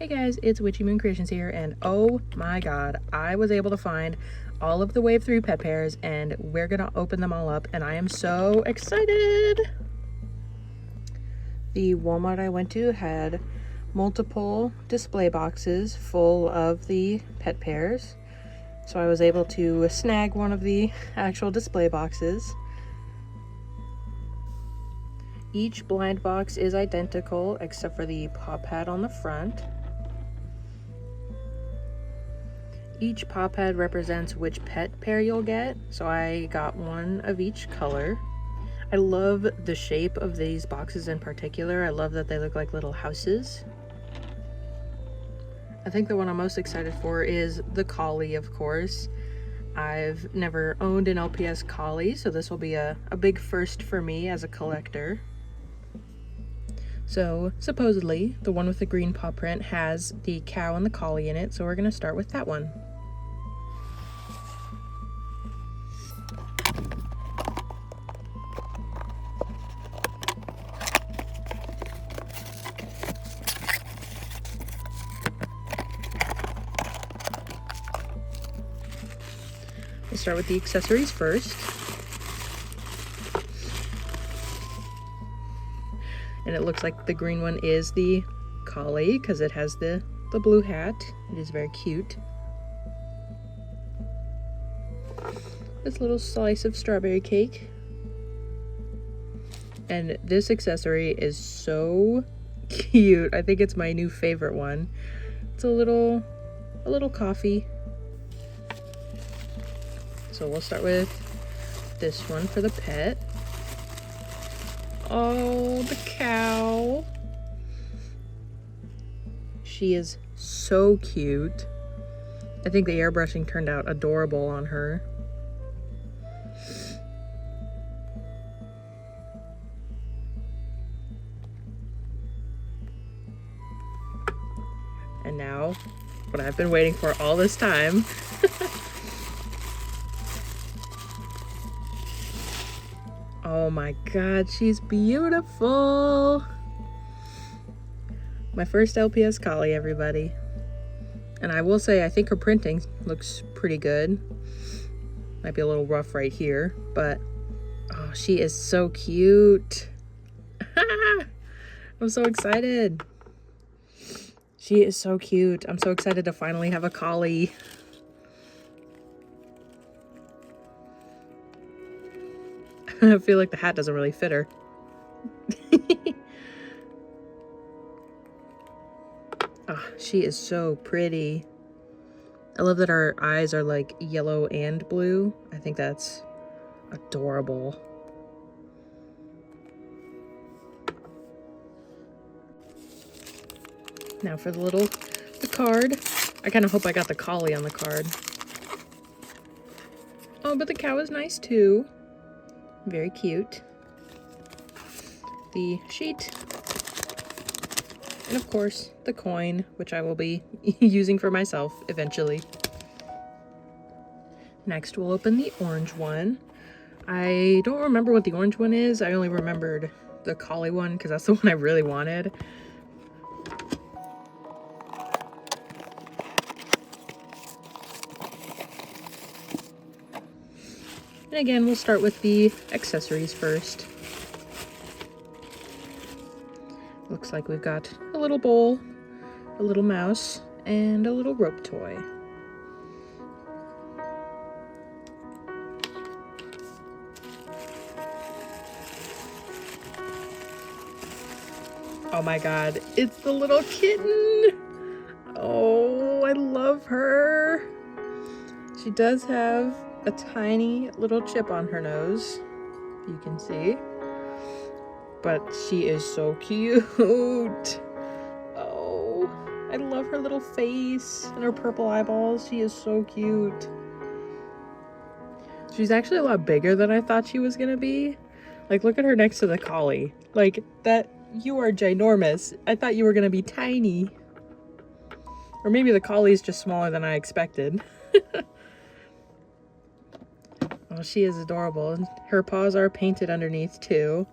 Hey guys, it's Witchy Moon Creations here, and oh my god, I was able to find all of the Wave 3 pet pairs, and we're gonna open them all up, and I am so excited! The Walmart I went to had multiple display boxes full of the pet pairs, so I was able to snag one of the actual display boxes. Each blind box is identical except for the paw pad on the front. Each paw pad represents which pet pair you'll get, so I got one of each color. I love the shape of these boxes in particular. I love that they look like little houses. I think the one I'm most excited for is the collie, of course. I've never owned an LPS collie, so this will be a big first for me as a collector. So supposedly the one with the green paw print has the cow and the collie in it, so we're going to start with that one. We'll start with the accessories first. And it looks like the green one is the collie because it has the blue hat. It is very cute. This little slice of strawberry cake. And this accessory is so cute. I think it's my new favorite one. It's a little coffee. So we'll start with this one for the pet. Oh, the cow. She is so cute. I think the airbrushing turned out adorable on her. And now, what I've been waiting for all this time. Oh my god, she's beautiful! My first LPS collie, everybody. And I will say, I think her printing looks pretty good. Might be a little rough right here, but oh, she is so cute. I'm so excited. She is so cute. I'm so excited to finally have a collie. I feel like the hat doesn't really fit her. Oh, she is so pretty. I love that her eyes are like yellow and blue. I think that's adorable. Now for the card. I kind of hope I got the collie on the card. Oh, but the cow is nice too. Very cute. The sheet. And of course, the coin, which I will be using for myself eventually. Next, we'll open the orange one. I don't remember what the orange one is. I only remembered the collie one because that's the one I really wanted. And again, we'll start with the accessories first. Looks like we've got a little bowl, a little mouse, and a little rope toy. Oh my god, it's the little kitten! Oh, I love her! She does have a tiny little chip on her nose, you can see, but she is so cute. Oh, I love her little face and her purple eyeballs. She is so cute. She's actually a lot bigger than I thought she was gonna be. Like, look at her next to the collie. Like, that, you are ginormous. I thought you were gonna be tiny. Or maybe the collie is just smaller than I expected. Oh, she is adorable. Her paws are painted underneath too.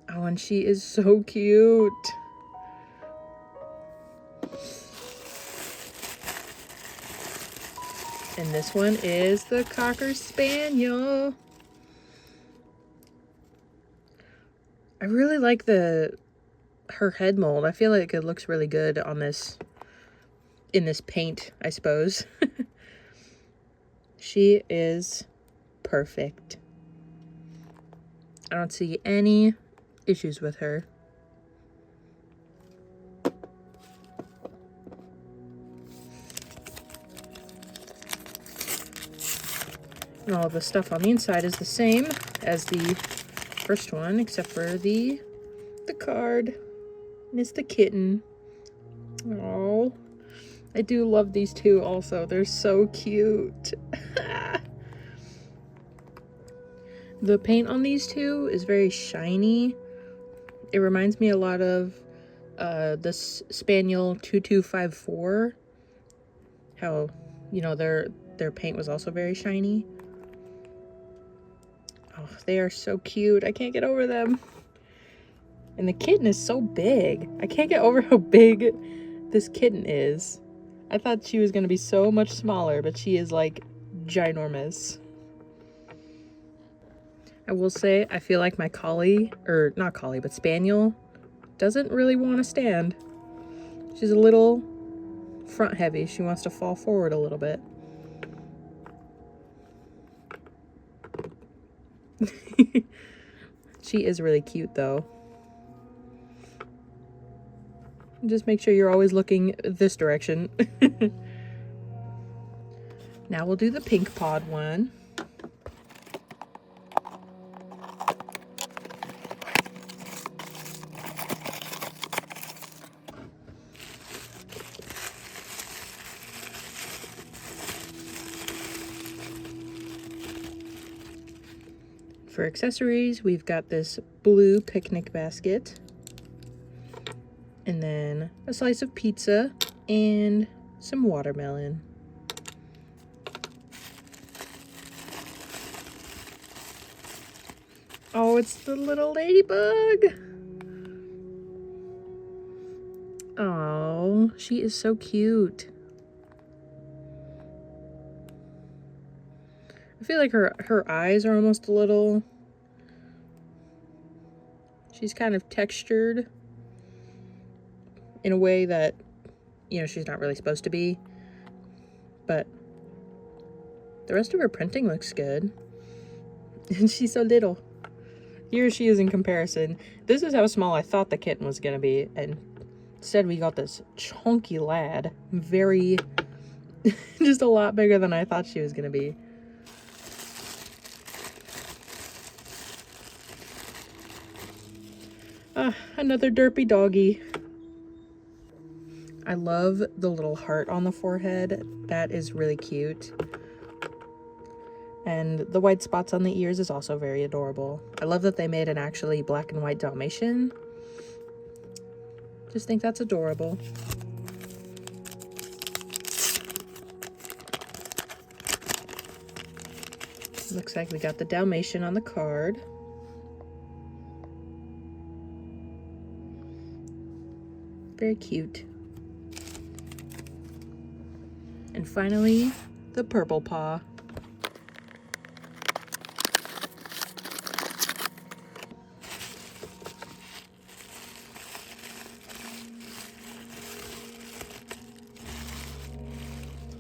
Oh, and she is so cute. And this one is the Cocker Spaniel. I really like her head mold. I feel like it looks really good on this, in this paint, I suppose. She is perfect. I don't see any issues with her. And all of the stuff on the inside is the same as the first one, except for the card. And it's the kitten. Oh, I do love these two also. They're so cute. The paint on these two is very shiny. It reminds me a lot of this Spaniel 2254. How, you know, their paint was also very shiny. Oh, they are so cute. I can't get over them. And the kitten is so big. I can't get over how big this kitten is. I thought she was going to be so much smaller, but she is like ginormous. I will say, I feel like my collie, or not collie, but spaniel, doesn't really want to stand. She's a little front heavy. She wants to fall forward a little bit. She is really cute though. Just make sure you're always looking this direction. Now we'll do the pink pod one. For accessories, we've got this blue picnic basket, and then a slice of pizza and some watermelon. Oh, it's the little ladybug. Oh, she is so cute. I feel like her eyes are almost a little... She's kind of textured in a way that, you know, she's not really supposed to be. But the rest of her printing looks good. And she's so little. Here she is in comparison. This is how small I thought the kitten was gonna be. And instead we got this chunky lad. Very... just a lot bigger than I thought she was gonna be. Another derpy doggy. I love the little heart on the forehead. That is really cute. And the white spots on the ears is also very adorable. I love that they made an actually black and white Dalmatian. Just think that's adorable. Looks like we got the Dalmatian on the card. Very cute. And finally, the purple paw.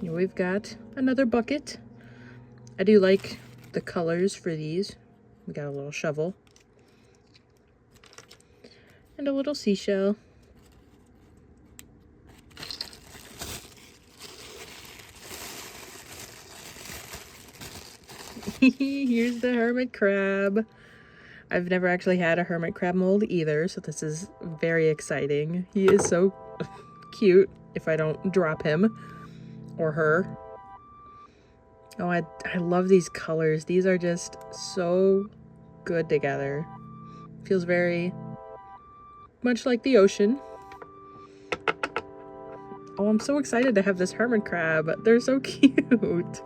Here we've got another bucket. I do like the colors for these. We got a little shovel. And a little seashell. Here's the hermit crab. I've never actually had a hermit crab mold either, so this is very exciting. He is so cute if I don't drop him or her. Oh, I love these colors. These are just so good together. Feels very much like the ocean. Oh, I'm so excited to have this hermit crab. They're so cute.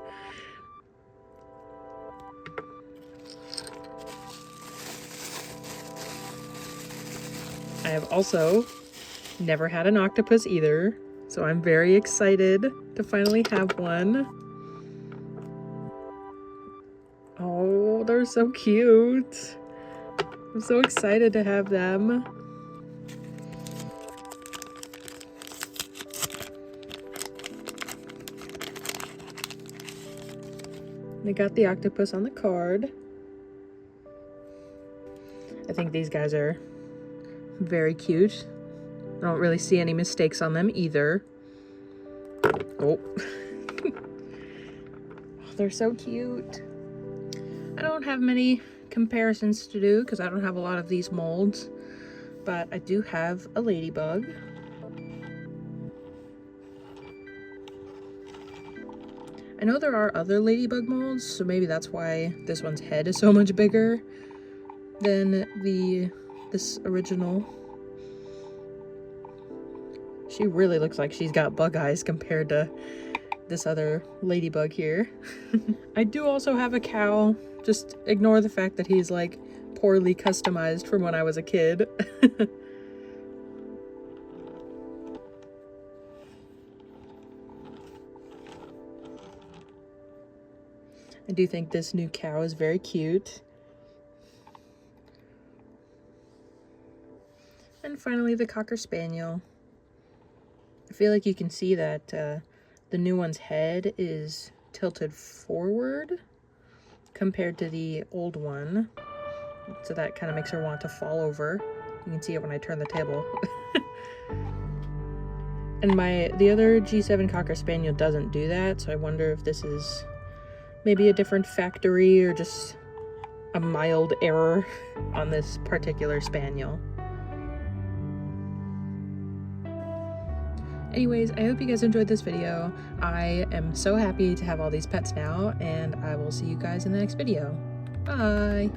I have also never had an octopus either. So I'm very excited to finally have one. Oh, they're so cute. I'm so excited to have them. They got the octopus on the card. I think these guys are very cute. I don't really see any mistakes on them either. Oh. They're so cute. I don't have many comparisons to do because I don't have a lot of these molds, but I do have a ladybug. I know there are other ladybug molds, so maybe that's why this one's head is so much bigger than this original. She really looks like she's got bug eyes compared to this other ladybug here. I do also have a cow. Just ignore the fact that he's like poorly customized from when I was a kid. I do think this new cow is very cute. And finally the Cocker Spaniel. I feel like you can see that the new one's head is tilted forward compared to the old one. So that kind of makes her want to fall over. You can see it when I turn the table. And the other G7 Cocker Spaniel doesn't do that, so I wonder if this is maybe a different factory or just a mild error on this particular spaniel. Anyways, I hope you guys enjoyed this video. I am so happy to have all these pets now, and I will see you guys in the next video. Bye!